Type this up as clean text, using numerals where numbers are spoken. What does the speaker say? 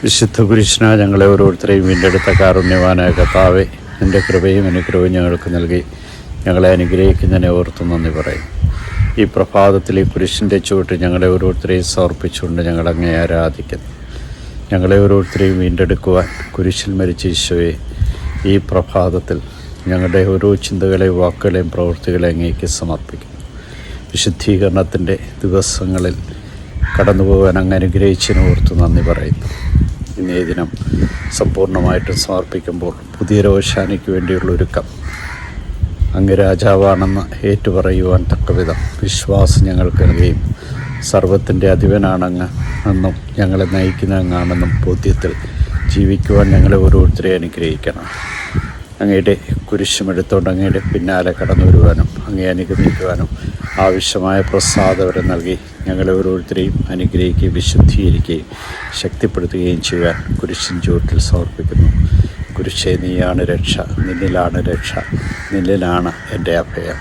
വിശുദ്ധ കുരിശിനാ ഞങ്ങളെ ഓരോരുത്തരെയും വീണ്ടെടുത്ത കാരുണ്യവാനായ കർത്താവേ, നിൻ്റെ കൃപയും അനുഗ്രഹവും ഞങ്ങൾക്ക് നൽകി ഞങ്ങളെ അനുഗ്രഹിക്കുന്നതിനെ ഓർത്തു നന്ദി പറയും. ഈ പ്രഭാതത്തിൽ ഈ കുരിശിൻ്റെ ചുവട്ട് ഞങ്ങളെ ഓരോരുത്തരെയും സമർപ്പിച്ചുകൊണ്ട് ഞങ്ങളങ്ങേ ആരാധിക്കുന്നു. ഞങ്ങളെ ഓരോരുത്തരെയും വീണ്ടെടുക്കുവാൻ കുരിശിൽ മരിച്ച ഈശോയെ, ഈ പ്രഭാതത്തിൽ ഞങ്ങളുടെ ഓരോ ചിന്തകളെയും വാക്കുകളെയും പ്രവൃത്തികളെയും അങ്ങേക്ക് സമർപ്പിക്കുന്നു. വിശുദ്ധീകരണത്തിൻ്റെ ദിവസങ്ങളിൽ കടന്നു പോകാൻ അങ്ങ് അനുഗ്രഹിച്ചതിനെ ഓർത്ത് നന്ദി പറയുന്നു. ഇന്നേ ദിനം സമ്പൂർണ്ണമായിട്ടും സമർപ്പിക്കുമ്പോൾ പുതിയ രോഷാനിക്ക് വേണ്ടിയുള്ള ഒരുക്കം അങ്ങ് രാജാവാണെന്ന് ഏറ്റുപറയുവാൻ തക്കവിധം വിശ്വാസം ഞങ്ങൾക്ക് നൽകുകയും സർവ്വത്തിൻ്റെ അധിപനാണങ്ങ് എന്നും ഞങ്ങളെ നയിക്കുന്ന അങ്ങാണെന്നും ബോധ്യത്തിൽ ജീവിക്കുവാൻ ഞങ്ങളെ ഓരോരുത്തരെ അനുഗ്രഹിക്കണം. അങ്ങയുടെ കുരിശുമെടുത്തുകൊണ്ട് അങ്ങയുടെ പിന്നാലെ കടന്നു വരുവാനും അങ്ങേ അനുഗമിക്കുവാനും ആവശ്യമായ പ്രസാദവരെ നൽകി ഞങ്ങളെ ഓരോരുത്തരെയും അനുഗ്രഹിക്കുകയും വിശുദ്ധീകരിക്കുകയും ശക്തിപ്പെടുത്തുകയും ചെയ്യാൻ കുരിശിൻ ചുവട്ടിൽ സമർപ്പിക്കുന്നു. കുരിശേ, നീയാണ് രക്ഷ, നിന്നിലാണ് രക്ഷ, നിന്നിലാണ് എൻ്റെ അഭയം.